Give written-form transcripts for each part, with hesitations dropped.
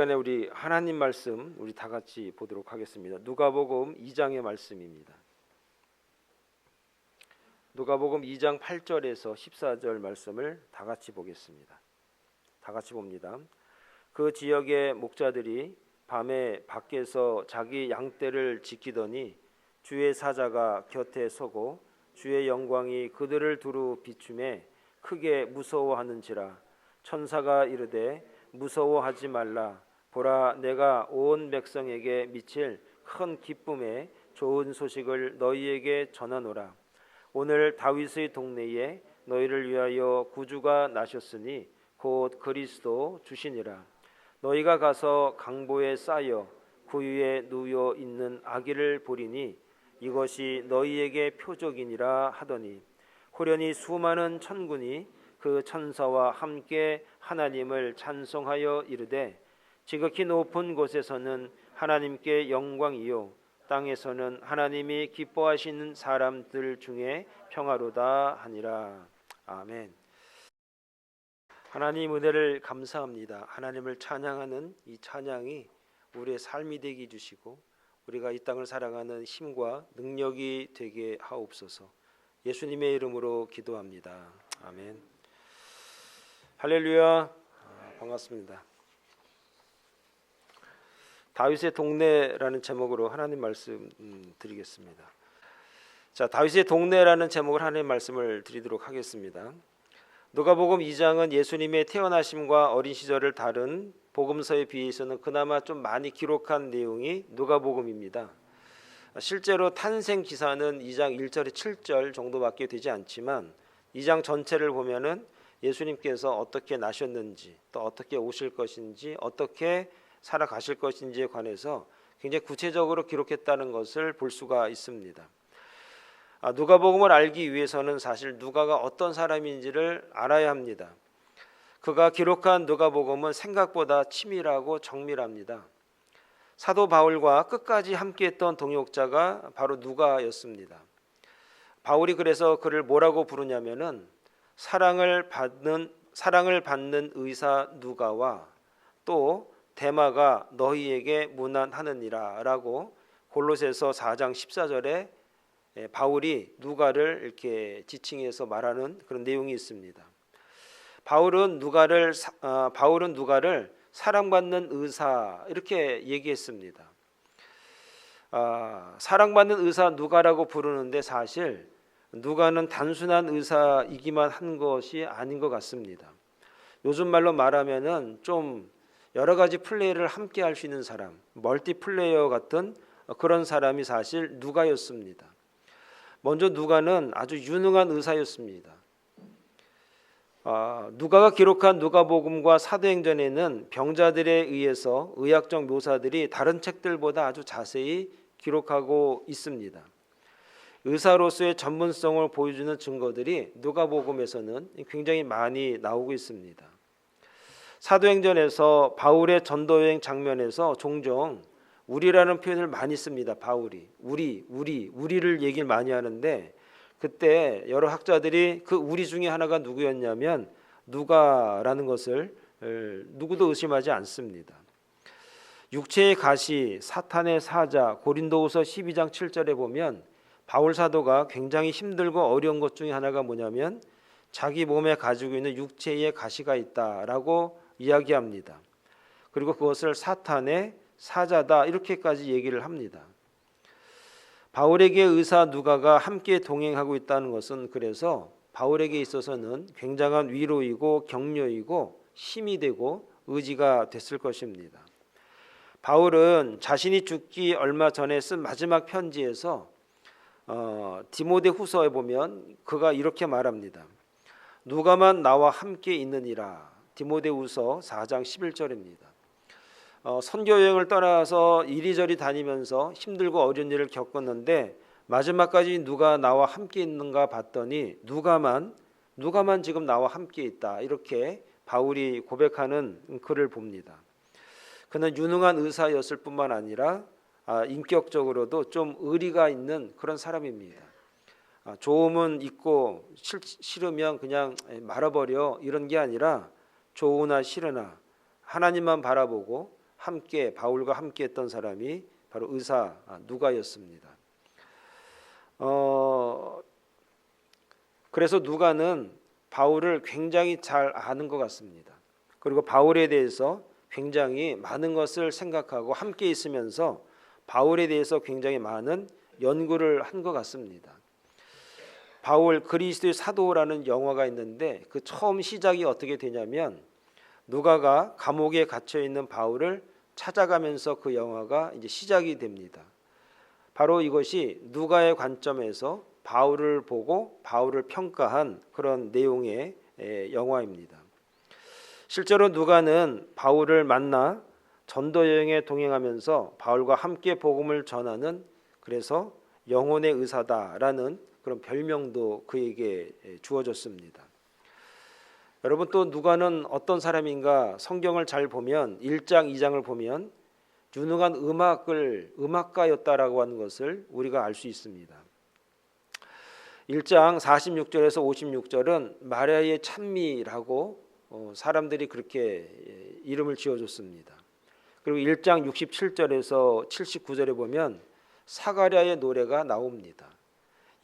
시간에 우리 하나님 말씀 우리 다 같이 보도록 하겠습니다. 누가복음 2장의 말씀입니다. 누가복음 2장 8절에서 14절 말씀을 다 같이 보겠습니다. 다 같이 봅니다. 그 지역의 목자들이 밤에 밖에서 자기 양떼를 지키더니 주의 사자가 곁에 서고 주의 영광이 그들을 두루 비추매 크게 무서워하는지라. 천사가 이르되 무서워하지 말라. 보라, 내가 온 백성에게 미칠 큰 기쁨의 좋은 소식을 너희에게 전하노라. 오늘 다윗의 동네에 너희를 위하여 구주가 나셨으니 곧 그리스도 주시니라. 너희가 가서 강보에 쌓여 구유에 누워 있는 아기를 보리니 이것이 너희에게 표적이니라 하더니 호련히 수많은 천군이 그 천사와 함께 하나님을 찬송하여 이르되 지극히 높은 곳에서는 하나님께 영광이요 땅에서는 하나님이 기뻐하시는 사람들 중에 평화로다 하니라. 아멘. 하나님 은혜를 감사합니다. 하나님을 찬양하는 이 찬양이 우리의 삶이 되게 해주시고 우리가 이 땅을 살아가는 힘과 능력이 되게 하옵소서. 예수님의 이름으로 기도합니다. 아멘. 할렐루야. 반갑습니다. 다윗의 동네라는 제목으로 하나님 말씀 드리겠습니다. 자, 다윗의 동네라는 제목으로 하나님 말씀을 드리도록 하겠습니다. 누가복음 2장은 예수님의 태어나심과 어린 시절을 다룬 복음서에 비해서는 그나마 좀 많이 기록한 내용이 누가복음입니다. 실제로 탄생 기사는 2장 1절에 7절 정도밖에 되지 않지만 2장 전체를 보면은 예수님께서 어떻게 나셨는지, 또 어떻게 오실 것인지, 어떻게 살아가실 것인지에 관해서 굉장히 구체적으로 기록했다는 것을 볼 수가 있습니다. 누가복음을 알기 위해서는 사실 누가가 어떤 사람인지를 알아야 합니다. 그가 기록한 누가복음은 생각보다 치밀하고 정밀합니다. 사도 바울과 끝까지 함께했던 동역자가 바로 누가였습니다. 바울이 그래서 그를 뭐라고 부르냐면은 사랑을 받는 의사 누가와 또 데마가 너희에게 문안하느니라 라고 골로새서 4장 14절에 바울이 누가를 이렇게 지칭해서 말하는 그런 내용이 있습니다. 바울은 누가를 사랑받는 의사 이렇게 얘기했습니다. 사랑받는 의사 누가라고 부르는데 사실 누가는 단순한 의사이기만 한 것이 아닌 것 같습니다. 요즘 말로 말하면은 좀 여러 가지 플레이를 함께 할 수 있는 사람, 멀티플레이어 같은 그런 사람이 사실 누가였습니다. 먼저 누가는 아주 유능한 의사였습니다. 누가가 기록한 누가복음과 사도행전에는 병자들에 의해서 의학적 묘사들이 다른 책들보다 아주 자세히 기록하고 있습니다. 의사로서의 전문성을 보여주는 증거들이 누가복음에서는 굉장히 많이 나오고 있습니다. 사도행전에서 바울의 전도여행 장면에서 종종 우리라는 표현을 많이 씁니다. 바울이 우리를 얘기를 많이 하는데 그때 여러 학자들이 그 우리 중에 하나가 누구였냐면 누가라는 것을 누구도 의심하지 않습니다. 육체의 가시, 사탄의 사자, 고린도후서 12장 7절에 보면 바울 사도가 굉장히 힘들고 어려운 것 중에 하나가 뭐냐면 자기 몸에 가지고 있는 육체의 가시가 있다라고 이야기합니다. 그리고 그것을 사탄의 사자다 이렇게까지 얘기를 합니다. 바울에게 의사 누가가 함께 동행하고 있다는 것은 그래서 바울에게 있어서는 굉장한 위로이고 격려이고 힘이 되고 의지가 됐을 것입니다. 바울은 자신이 죽기 얼마 전에 쓴 마지막 편지에서 디모데 후서에 보면 그가 이렇게 말합니다. 누가만 나와 함께 있느니라. 디모데후서 4장 11절입니다. 선교 여행을 떠나서 이리저리 다니면서 힘들고 어려운 일을 겪었는데 마지막까지 누가 나와 함께 있는가 봤더니 누가만 지금 나와 함께 있다. 이렇게 바울이 고백하는 글을 봅니다. 그는 유능한 의사였을 뿐만 아니라 인격적으로도 좀 의리가 있는 그런 사람입니다. 좋으면 있고 싫으면 그냥 말아버려 이런 게 아니라 좋으나 싫으나 하나님만 바라보고 함께 바울과 함께 했던 사람이 바로 의사 누가였습니다. 그래서 누가는 바울을 굉장히 잘 아는 것 같습니다. 그리고 바울에 대해서 굉장히 많은 것을 생각하고 함께 있으면서 바울에 대해서 굉장히 많은 연구를 한 것 같습니다. 바울 그리스도의 사도라는 영화가 있는데 그 처음 시작이 어떻게 되냐면 누가가 감옥에 갇혀 있는 바울을 찾아가면서 그 영화가 이제 시작이 됩니다. 바로 이것이 누가의 관점에서 바울을 보고 바울을 평가한 그런 내용의 영화입니다. 실제로 누가는 바울을 만나 전도 여행에 동행하면서 바울과 함께 복음을 전하는 그래서 영혼의 의사다라는 그런 별명도 그에게 주어졌습니다. 여러분 또 누가는 어떤 사람인가 성경을 잘 보면 1장 2장을 보면 유능한 음악가였다라고 하는 것을 우리가 알 수 있습니다. 1장 46절에서 56절은 마리아의 찬미라고 사람들이 그렇게 이름을 지어줬습니다. 그리고 1장 67절에서 79절에 보면 사가랴의 노래가 나옵니다.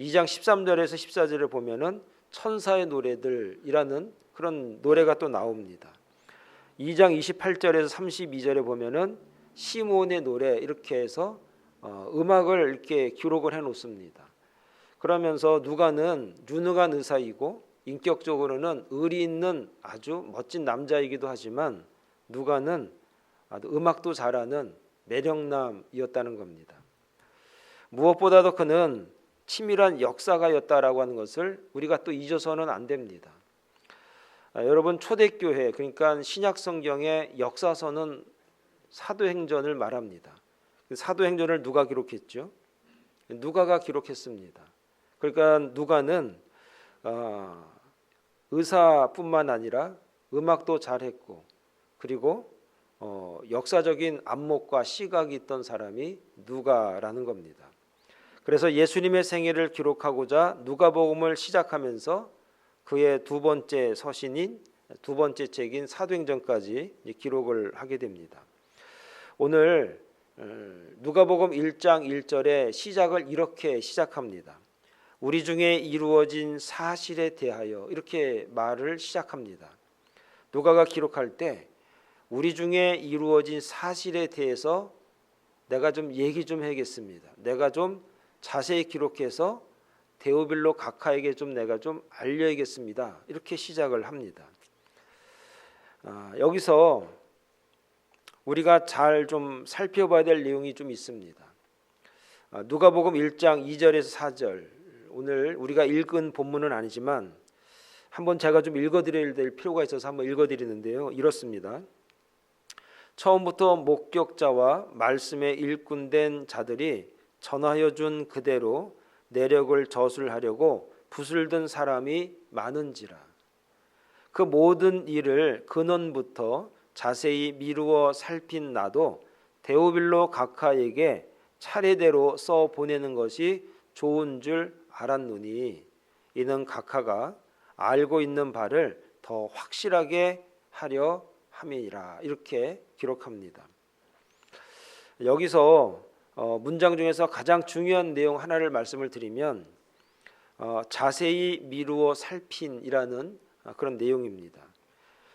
2장 13절에서 14절에 보면은 천사의 노래들이라는 그런 노래가 또 나옵니다. 2장 28절에서 32절에 보면은 시몬의 노래 이렇게 해서 음악을 이렇게 기록을 해 놓습니다. 그러면서 누가는 유능한 의사이고 인격적으로는 의리 있는 아주 멋진 남자이기도 하지만 누가는 음악도 잘하는 매력남이었다는 겁니다. 무엇보다도 그는 치밀한 역사가였다라고 하는 것을 우리가 또 잊어서는 안 됩니다. 여러분 초대교회 그러니까 신약성경의 역사서는 사도행전을 말합니다. 사도행전을 누가 기록했죠? 누가가 기록했습니다. 그러니까 누가는 의사뿐만 아니라 음악도 잘했고 그리고 역사적인 안목과 시각이 있던 사람이 누가라는 겁니다. 그래서 예수님의 생애를 기록하고자 누가복음을 시작하면서 그의 두 번째 서신인 두 번째 책인 사도행전까지 기록을 하게 됩니다. 오늘 누가복음 1장 1절에 시작을 이렇게 시작합니다. 우리 중에 이루어진 사실에 대하여 이렇게 말을 시작합니다. 누가가 기록할 때 우리 중에 이루어진 사실에 대해서 내가 좀 얘기 좀 해야겠습니다. 내가 좀 자세히 기록해서 데오빌로 각하에게 좀 내가 좀 알려야겠습니다. 이렇게 시작을 합니다. 여기서 우리가 잘 좀 살펴봐야 될 내용이 좀 있습니다. 누가복음 1장 2절에서 4절 오늘 우리가 읽은 본문은 아니지만 한번 제가 좀 읽어드려야 될 필요가 있어서 한번 읽어드리는데요. 이렇습니다. 처음부터 목격자와 말씀에 일꾼된 자들이 전하여 준 그대로 내력을 저술하려고 붓을 든 사람이 많은지라. 그 모든 일을 근원부터 자세히 미루어 살핀 나도 데오빌로 각하에게 차례대로 써 보내는 것이 좋은 줄 알았노니 이는 각하가 알고 있는 바를 더 확실하게 하려 함이라. 이렇게 기록합니다. 여기서 문장 중에서 가장 중요한 내용 하나를 말씀을 드리면 자세히 미루어 살핀이라는 그런 내용입니다.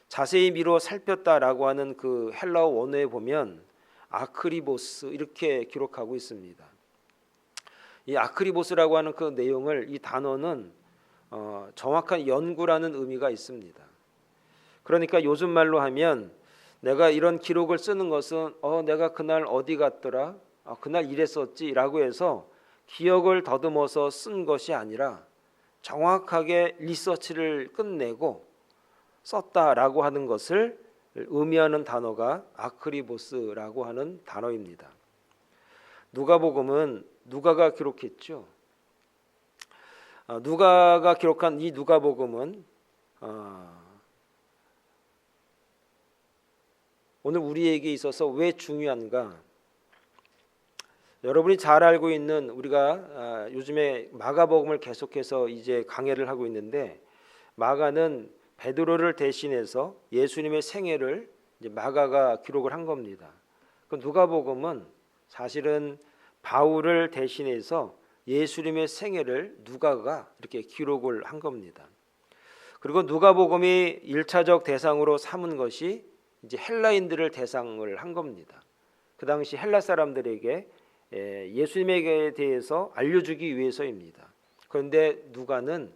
자세히 미루어 살폈다라고 하는 그 헬라어 원어에 보면 아크리보스 이렇게 기록하고 있습니다. 이 아크리보스라고 하는 그 내용을 이 단어는 정확한 연구라는 의미가 있습니다. 그러니까 요즘 말로 하면 내가 이런 기록을 쓰는 것은 내가 그날 어디 갔더라 그날 이랬었지라고 해서 기억을 더듬어서 쓴 것이 아니라 정확하게 리서치를 끝내고 썼다라고 하는 것을 의미하는 단어가 아크리보스라고 하는 단어입니다. 누가복음은 누가가 기록했죠. 누가가 기록한 이 누가복음은 오늘 우리에게 있어서 왜 중요한가? 여러분이 잘 알고 있는 우리가 요즘에 마가복음을 계속해서 이제 강해를 하고 있는데, 마가는 베드로를 대신해서 예수님의 생애를 이제 마가가 기록을 한 겁니다. 그 누가복음은 사실은 바울을 대신해서 예수님의 생애를 누가가 이렇게 기록을 한 겁니다. 그리고 누가복음이 1차적 대상으로 삼은 것이 이제 헬라인들을 대상을 한 겁니다. 그 당시 헬라 사람들에게 예수님에 대해서 알려주기 위해서입니다. 그런데 누가는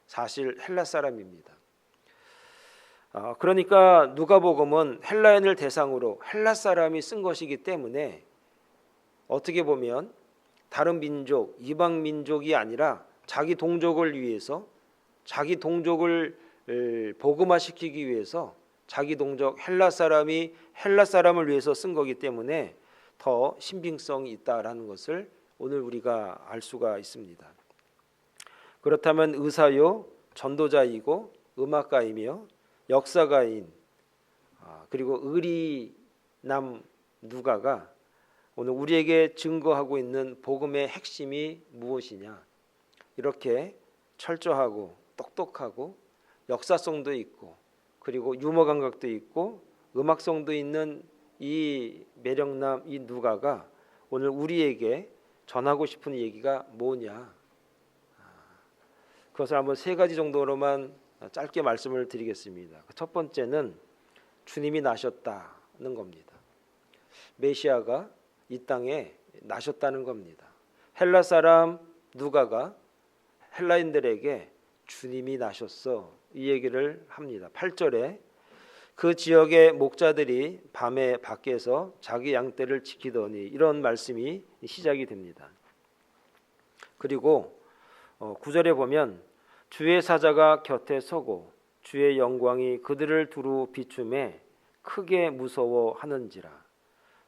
사실 헬라 사람입니다. 그러니까 누가복음은 헬라인을 대상으로 헬라 사람이 쓴 것이기 때문에 어떻게 보면 다른 민족, 이방 민족이 아니라 자기 동족을 위해서, 자기 동족을 복음화시키기 위해서 자기 동족 헬라 사람이 헬라 사람을 위해서 쓴 거기 때문에 더 신빙성이 있다라는 것을 오늘 우리가 알 수가 있습니다. 그렇다면 의사요, 전도자이고 음악가이며 역사가인 그리고 의리남 누가가 오늘 우리에게 증거하고 있는 복음의 핵심이 무엇이냐? 이렇게 철저하고 똑똑하고 역사성도 있고 그리고 유머 감각도 있고 음악성도 있는 이 매력남 이 누가가 오늘 우리에게 전하고 싶은 얘기가 뭐냐? 그것을 한번 세 가지 정도로만 짧게 말씀을 드리겠습니다. 첫 번째는 주님이 나셨다는 겁니다. 메시아가 이 땅에 나셨다는 겁니다. 헬라 사람 누가가 헬라인들에게 주님이 나셨어 이 얘기를 합니다. 8절에 그 지역의 목자들이 밤에 밖에서 자기 양떼를 지키더니 이런 말씀이 시작이 됩니다. 그리고 9절에 보면 주의 사자가 곁에 서고 주의 영광이 그들을 두루 비춤에 크게 무서워하는지라.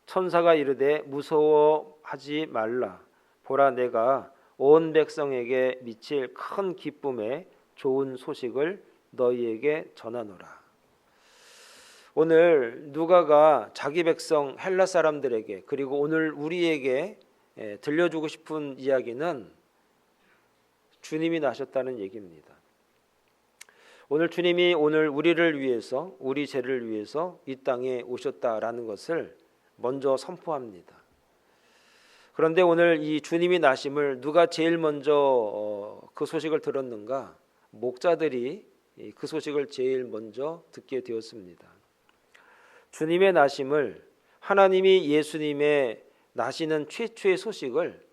천사가 이르되 무서워하지 말라. 보라 내가 온 백성에게 미칠 큰 기쁨의 좋은 소식을 너희에게 전하노라. 오늘 누가가 자기 백성 헬라 사람들에게 그리고 오늘 우리에게 들려주고 싶은 이야기는 주님이 나셨다는 얘기입니다. 오늘 주님이 오늘 우리를 위해서 우리 죄를 위해서 이 땅에 오셨다라는 것을 먼저 선포합니다. 그런데 오늘 이 주님이 나심을 누가 제일 먼저 그 소식을 들었는가? 목자들이 그 소식을 제일 먼저 듣게 되었습니다. 주님의 나심을 하나님이 예수님의 나시는 최초의 소식을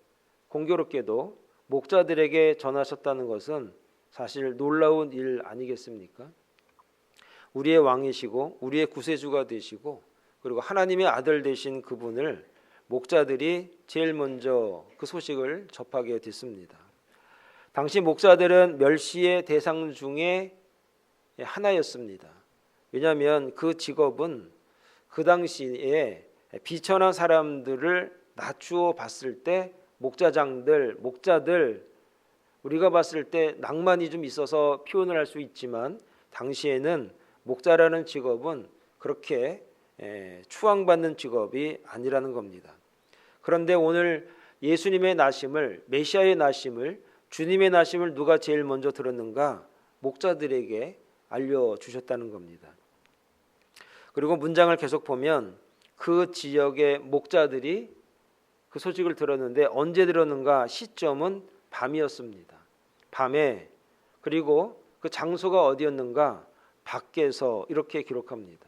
공교롭게도 목자들에게 전하셨다는 것은 사실 놀라운 일 아니겠습니까? 우리의 왕이시고 우리의 구세주가 되시고 그리고 하나님의 아들 되신 그분을 목자들이 제일 먼저 그 소식을 접하게 됐습니다. 당시 목자들은 멸시의 대상 중에 하나였습니다. 왜냐하면 그 직업은 그 당시에 비천한 사람들을 낮추어 봤을 때 목자들 우리가 봤을 때 낭만이 좀 있어서 표현을 할 수 있지만 당시에는 목자라는 직업은 그렇게 추앙받는 직업이 아니라는 겁니다. 그런데 오늘 예수님의 나심을 메시아의 나심을 주님의 나심을 누가 제일 먼저 들었는가? 목자들에게 알려주셨다는 겁니다. 그리고 문장을 계속 보면 그 지역의 목자들이 그 소식을 들었는데 언제 들었는가? 시점은 밤이었습니다. 밤에 그리고 그 장소가 어디였는가? 밖에서 이렇게 기록합니다.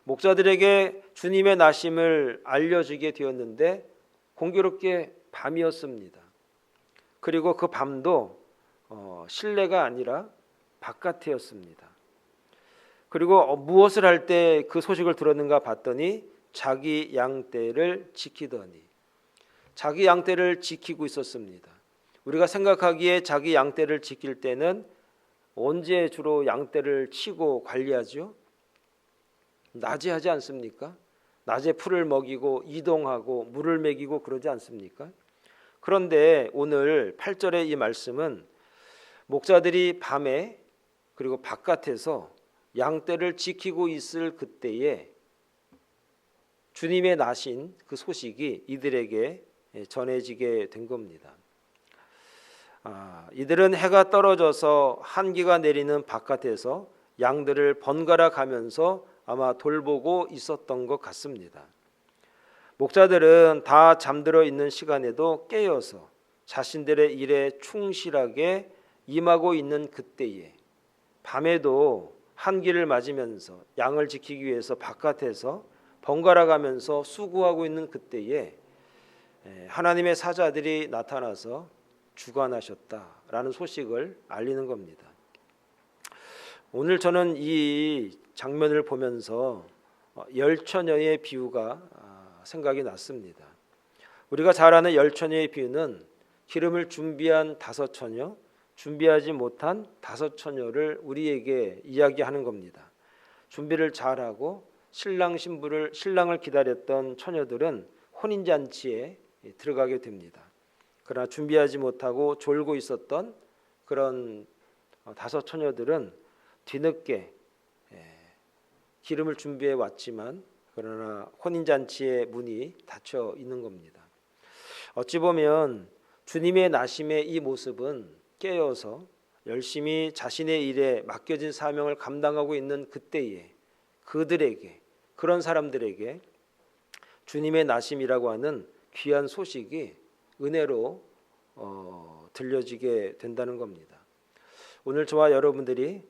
목자들에게 주님의 나심을 알려주게 되었는데 공교롭게 밤이었습니다. 그리고 그 밤도 실내가 아니라 바깥이었습니다. 그리고 무엇을 할 때 그 소식을 들었는가 봤더니 자기 양떼를 지키더니 자기 양떼를 지키고 있었습니다. 우리가 생각하기에 자기 양떼를 지킬 때는 언제 주로 양떼를 치고 관리하죠? 낮에 하지 않습니까? 낮에 풀을 먹이고 이동하고 물을 먹이고 그러지 않습니까? 그런데 오늘 8절의 이 말씀은 목자들이 밤에 그리고 바깥에서 양떼를 지키고 있을 그때에 주님의 나신 그 소식이 이들에게 전해지게 된 겁니다. 이들은 해가 떨어져서 한기가 내리는 바깥에서 양들을 번갈아 가면서 아마 돌보고 있었던 것 같습니다. 목자들은 다 잠들어 있는 시간에도 깨어서 자신들의 일에 충실하게 임하고 있는 그때에 밤에도 한기를 맞으면서 양을 지키기 위해서 바깥에서 번갈아 가면서 수고하고 있는 그때에 하나님의 사자들이 나타나서 주관하셨다라는 소식을 알리는 겁니다. 오늘 저는 이 장면을 보면서 열처녀의 비유가 생각이 났습니다. 우리가 잘 아는 열처녀의 비유는 기름을 준비한 5처녀, 준비하지 못한 5처녀를 우리에게 이야기하는 겁니다. 준비를 잘하고 신랑을 기다렸던 처녀들은 혼인잔치에 들어가게 됩니다. 그러나 준비하지 못하고 졸고 있었던 그런 5처녀들은 뒤늦게 기름을 준비해 왔지만 그러나 혼인잔치의 문이 닫혀 있는 겁니다. 어찌 보면 주님의 나심의 이 모습은 깨어서 열심히 자신의 일에 맡겨진 사명을 감당하고 있는 그때에 그들에게, 그런 사람들에게 주님의 나심이라고 하는 귀한 소식이 은혜로 들려지게 된다는 겁니다. 오늘 저와 여러분들이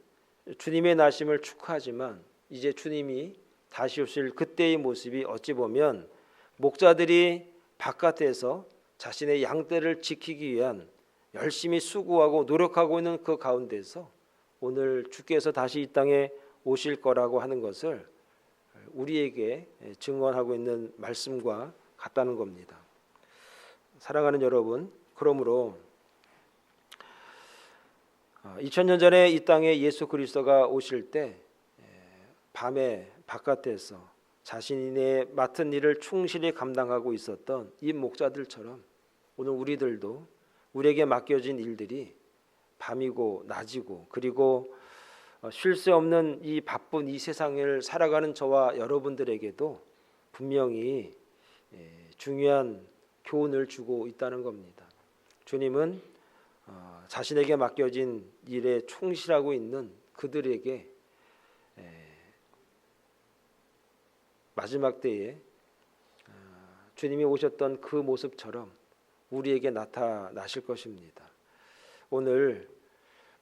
주님의 나심을 축하하지만 이제 주님이 다시 오실 그때의 모습이 어찌 보면 목자들이 바깥에서 자신의 양떼를 지키기 위한 열심히 수고하고 노력하고 있는 그 가운데서 오늘 주께서 다시 이 땅에 오실 거라고 하는 것을 우리에게 증언하고 있는 말씀과 같다는 겁니다. 사랑하는 여러분, 그러므로 2000년 전에 이 땅에 예수 그리스도가 오실 때 밤에 바깥에서 자신의 맡은 일을 충실히 감당하고 있었던 이 목자들처럼 오늘 우리들도 우리에게 맡겨진 일들이 밤이고 낮이고 그리고 쉴 새 없는 이 바쁜 이 세상을 살아가는 저와 여러분들에게도 분명히 중요한 교훈을 주고 있다는 겁니다. 주님은 자신에게 맡겨진 일에 충실하고 있는 그들에게 마지막 때에 주님이 오셨던 그 모습처럼 우리에게 나타나실 것입니다. 오늘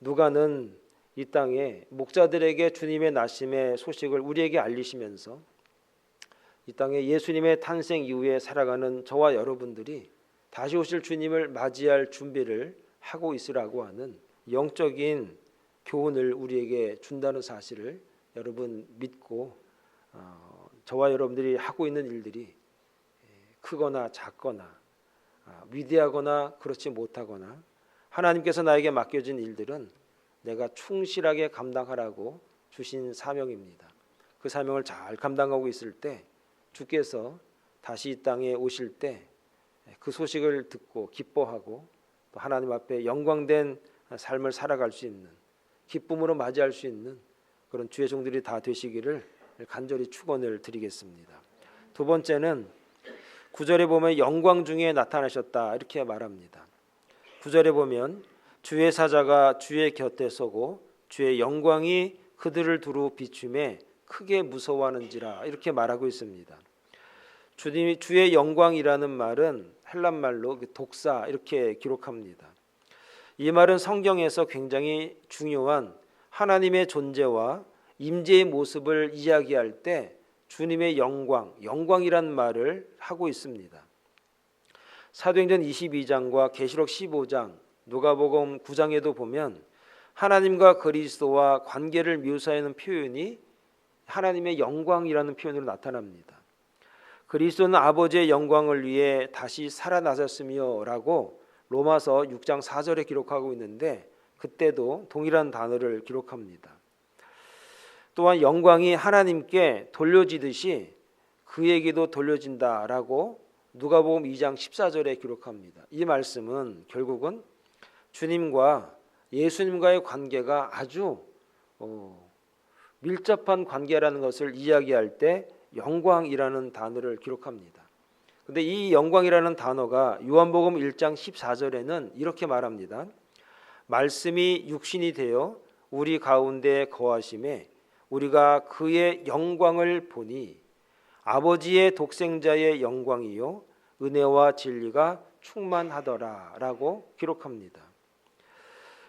누가는 이 땅에 목자들에게 주님의 나심의 소식을 우리에게 알리시면서 이 땅에 예수님의 탄생 이후에 살아가는 저와 여러분들이 다시 오실 주님을 맞이할 준비를 하고 있으라고 하는 영적인 교훈을 우리에게 준다는 사실을 여러분 믿고 저와 여러분들이 하고 있는 일들이 크거나 작거나 위대하거나 그렇지 못하거나 하나님께서 나에게 맡겨진 일들은 내가 충실하게 감당하라고 주신 사명입니다. 그 사명을 잘 감당하고 있을 때 주께서 다시 이 땅에 오실 때 그 소식을 듣고 기뻐하고 또 하나님 앞에 영광된 삶을 살아갈 수 있는 기쁨으로 맞이할 수 있는 그런 주의 종들이 다 되시기를 간절히 축원을 드리겠습니다. 두 번째는 9절에 보면 영광 중에 나타나셨다 이렇게 말합니다. 9절에 보면 주의 사자가 주의 곁에 서고 주의 영광이 그들을 두루 비추매 크게 무서워하는지라 이렇게 말하고 있습니다. 주님이 주의 영광이라는 말은 헬란 말로 독사 이렇게 기록합니다. 이 말은 성경에서 굉장히 중요한 하나님의 존재와 임재의 모습을 이야기할 때 주님의 영광이란 말을 하고 있습니다. 사도행전 22장과 계시록 15장, 누가복음 9장에도 보면 하나님과 그리스도와 관계를 묘사하는 표현이 하나님의 영광이라는 표현으로 나타납니다. 그리스도는 아버지의 영광을 위해 다시 살아나셨으며 라고 로마서 6장 4절에 기록하고 있는데 그때도 동일한 단어를 기록합니다. 또한 영광이 하나님께 돌려지듯이 그에게도 돌려진다라고 누가복음 2장 14절에 기록합니다. 이 말씀은 결국은 주님과 예수님과의 관계가 아주 밀접한 관계라는 것을 이야기할 때 영광이라는 단어를 기록합니다. 근데 이 영광이라는 단어가 요한복음 1장 14절에는 이렇게 말합니다. 말씀이 육신이 되어 우리 가운데 거하심에 우리가 그의 영광을 보니 아버지의 독생자의 영광이요 은혜와 진리가 충만하더라라고 기록합니다.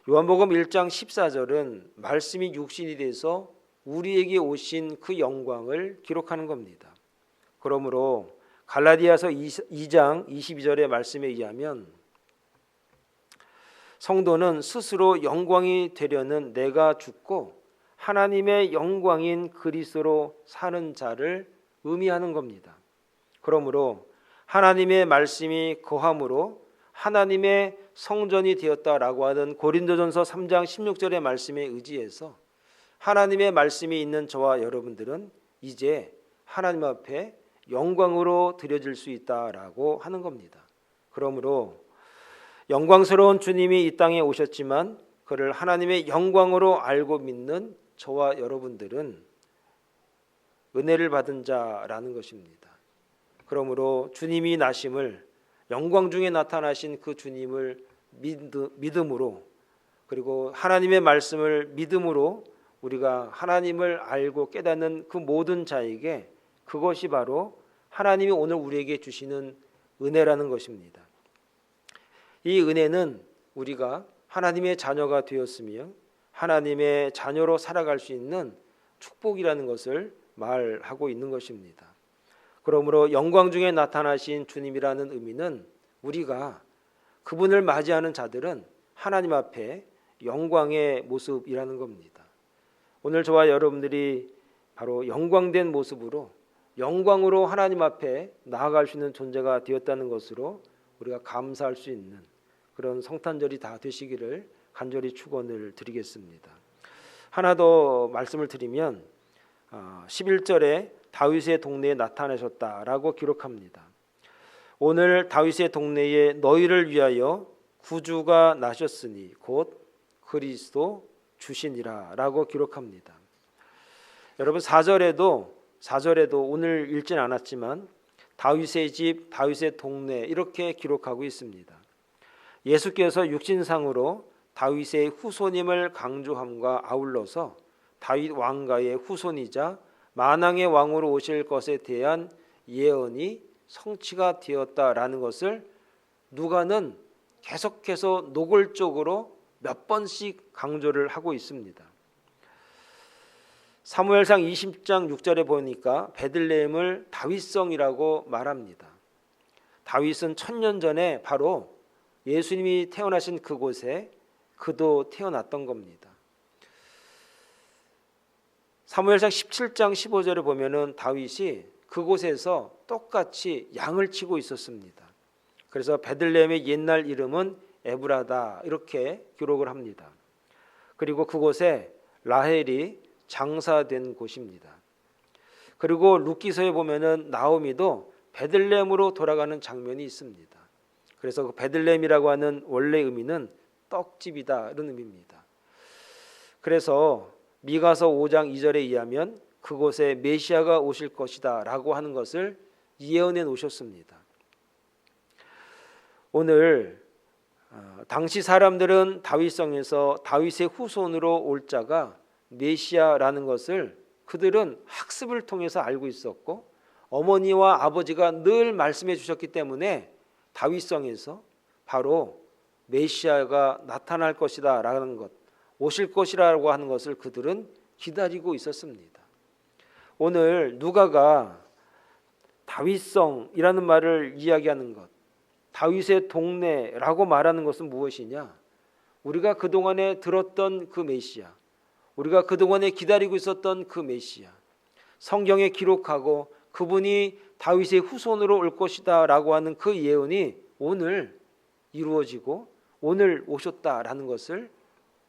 요한복음 1장 14절은 말씀이 육신이 돼서 우리에게 오신 그 영광을 기록하는 겁니다. 그러므로 갈라디아서 2장 22절의 말씀에 의하면 성도는 스스로 영광이 되려는 내가 죽고 하나님의 영광인 그리스도로 사는 자를 의미하는 겁니다. 그러므로 하나님의 말씀이 거함으로 하나님의 성전이 되었다라고 하는 고린도전서 3장 16절의 말씀에 의지해서 하나님의 말씀이 있는 저와 여러분들은 이제 하나님 앞에 영광으로 드려질 수 있다라고 하는 겁니다. 그러므로 영광스러운 주님이 이 땅에 오셨지만 그를 하나님의 영광으로 알고 믿는 저와 여러분들은 은혜를 받은 자라는 것입니다. 그러므로 주님이 나심을 영광 중에 나타나신 그 주님을 믿음으로 그리고 하나님의 말씀을 믿음으로 우리가 하나님을 알고 깨닫는 그 모든 자에게 그것이 바로 하나님이 오늘 우리에게 주시는 은혜라는 것입니다. 이 은혜는 우리가 하나님의 자녀가 되었으며 하나님의 자녀로 살아갈 수 있는 축복이라는 것을 말하고 있는 것입니다. 그러므로 영광 중에 나타나신 주님이라는 의미는 우리가 그분을 맞이하는 자들은 하나님 앞에 영광의 모습이라는 겁니다. 오늘 저와 여러분들이 바로 영광된 모습으로 영광으로 하나님 앞에 나아갈 수 있는 존재가 되었다는 것으로 우리가 감사할 수 있는 그런 성탄절이 다 되시기를 간절히 축원을 드리겠습니다. 하나 더 말씀을 드리면 11절에 다윗의 동네에 나타나셨다라고 기록합니다. 오늘 다윗의 동네에 너희를 위하여 구주가 나셨으니 곧 그리스도 주시니라라고 기록합니다. 여러분 4절에도 오늘 읽진 않았지만 다윗의 집, 다윗의 동네 이렇게 기록하고 있습니다. 예수께서 육신상으로 다윗의 후손임을 강조함과 아울러서 다윗 왕가의 후손이자 만왕의 왕으로 오실 것에 대한 예언이 성취가 되었다라는 것을 누가는 계속해서 노골적으로 몇 번씩 강조를 하고 있습니다. 사무엘상 20장 6절에 보니까 베들레헴을 다윗성이라고 말합니다. 다윗은 1000년 전에 바로 예수님이 태어나신 그곳에 그도 태어났던 겁니다. 사무엘상 17장 15절에 보면은 다윗이 그곳에서 똑같이 양을 치고 있었습니다. 그래서 베들레헴의 옛날 이름은 에브라다 이렇게 기록을 합니다. 그리고 그곳에 라헬이 장사된 곳입니다. 그리고 룻기서에 보면은 나오미도 베들레헴으로 돌아가는 장면이 있습니다. 그래서 그 베들레헴이라고 하는 원래 의미는 떡집이다 이런 의미입니다. 그래서 미가서 5장 2절에 의하면 그곳에 메시아가 오실 것이다 라고 하는 것을 예언해 놓으셨습니다. 오늘 당시 사람들은 다윗성에서 다윗의 후손으로 올 자가 메시아라는 것을 그들은 학습을 통해서 알고 있었고 어머니와 아버지가 늘 말씀해 주셨기 때문에 다윗성에서 바로 메시아가 나타날 것이다 라는 것, 오실 것이라고 하는 것을 그들은 기다리고 있었습니다. 오늘 누가가 다윗성이라는 말을 이야기하는 것, 다윗의 동네라고 말하는 것은 무엇이냐? 우리가 그동안에 들었던 그 메시아, 우리가 그동안에 기다리고 있었던 그 메시아, 성경에 기록하고 그분이 다윗의 후손으로 올 것이다 라고 하는 그 예언이 오늘 이루어지고 오늘 오셨다라는 것을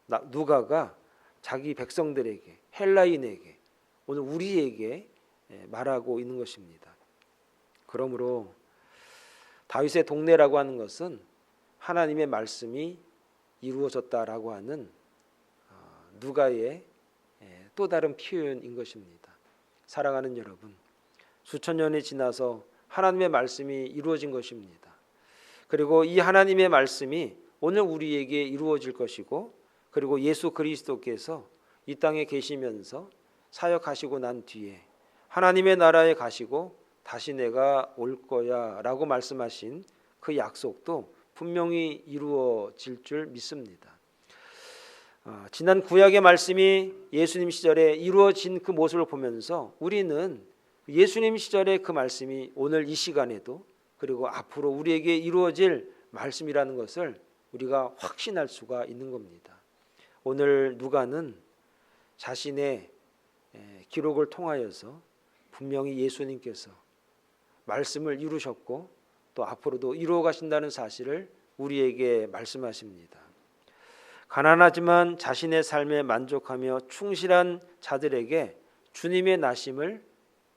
누가가 자기 백성들에게, 헬라인에게, 오늘 우리에게 말하고 있는 것입니다. 그러므로 다윗의 동네라고 하는 것은 하나님의 말씀이 이루어졌다라고 하는 누가의 또 다른 표현인 것입니다. 사랑하는 여러분, 수천 년이 지나서 하나님의 말씀이 이루어진 것입니다. 그리고 이 하나님의 말씀이 오늘 우리에게 이루어질 것이고, 그리고 예수 그리스도께서 이 땅에 계시면서 사역하시고 난 뒤에 하나님의 나라에 가시고 다시 내가 올 거야 라고 말씀하신 그 약속도 분명히 이루어질 줄 믿습니다. 지난 구약의 말씀이 예수님 시절에 이루어진 그 모습을 보면서 우리는 예수님 시절의 그 말씀이 오늘 이 시간에도, 그리고 앞으로 우리에게 이루어질 말씀이라는 것을 우리가 확신할 수가 있는 겁니다. 오늘 누가는 자신의 기록을 통하여서 분명히 예수님께서 말씀을 이루셨고 또 앞으로도 이루어 가신다는 사실을 우리에게 말씀하십니다. 가난하지만 자신의 삶에 만족하며 충실한 자들에게 주님의 나심을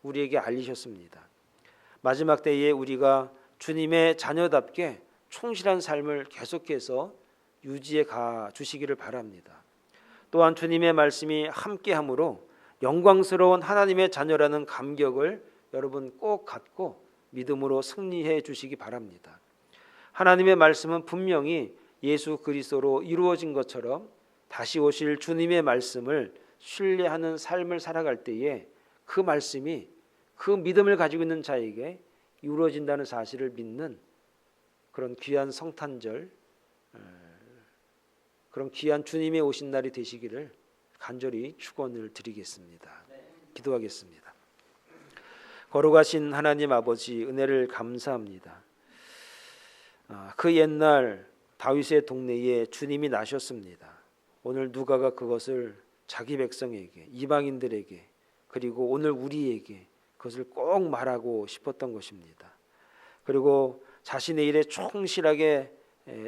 우리에게 알리셨습니다. 마지막 때에 우리가 주님의 자녀답게 충실한 삶을 계속해서 유지해 가 주시기를 바랍니다. 또한 주님의 말씀이 함께함으로 영광스러운 하나님의 자녀라는 감격을 여러분 꼭 갖고 믿음으로 승리해 주시기 바랍니다. 하나님의 말씀은 분명히 예수 그리스도로 이루어진 것처럼 다시 오실 주님의 말씀을 신뢰하는 삶을 살아갈 때에 그 말씀이 그 믿음을 가지고 있는 자에게 이루어진다는 사실을 믿는 그런 귀한 성탄절, 그런 귀한 주님의 오신 날이 되시기를 간절히 축원을 드리겠습니다. 기도하겠습니다. 거룩하신 하나님 아버지, 은혜를 감사합니다. 그 옛날 다윗의 동네에 주님이 나셨습니다. 오늘 누가가 그것을 자기 백성에게, 이방인들에게, 그리고 오늘 우리에게 그것을 꼭 말하고 싶었던 것입니다. 그리고 자신의 일에 충실하게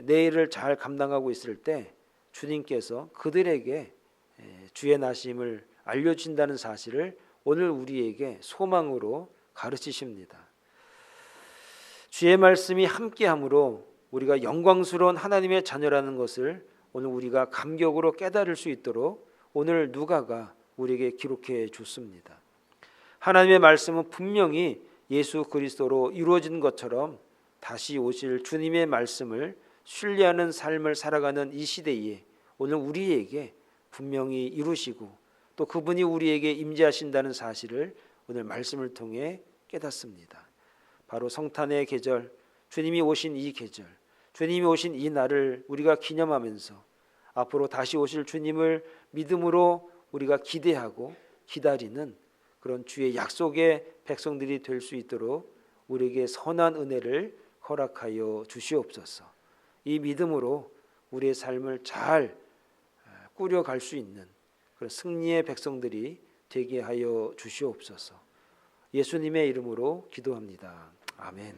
내 일을 잘 감당하고 있을 때 주님께서 그들에게 주의 나심을 알려준다는 사실을 오늘 우리에게 소망으로 가르치십니다. 주의 말씀이 함께함으로 우리가 영광스러운 하나님의 자녀라는 것을 오늘 우리가 감격으로 깨달을 수 있도록 오늘 누가가 우리에게 기록해 줬습니다. 하나님의 말씀은 분명히 예수 그리스도로 이루어진 것처럼 다시 오실 주님의 말씀을 신뢰하는 삶을 살아가는 이 시대에 오늘 우리에게 분명히 이루시고 또 그분이 우리에게 임재하신다는 사실을 오늘 말씀을 통해 깨닫습니다. 바로 성탄의 계절, 주님이 오신 이 계절, 주님이 오신 이 날을 우리가 기념하면서 앞으로 다시 오실 주님을 믿음으로 우리가 기대하고 기다리는 그런 주의 약속의 백성들이 될 수 있도록 우리에게 선한 은혜를 허락하여 주시옵소서. 이 믿음으로 우리의 삶을 잘 꾸려갈 수 있는 그런 승리의 백성들이 되게 하여 주시옵소서. 예수님의 이름으로 기도합니다. 아멘.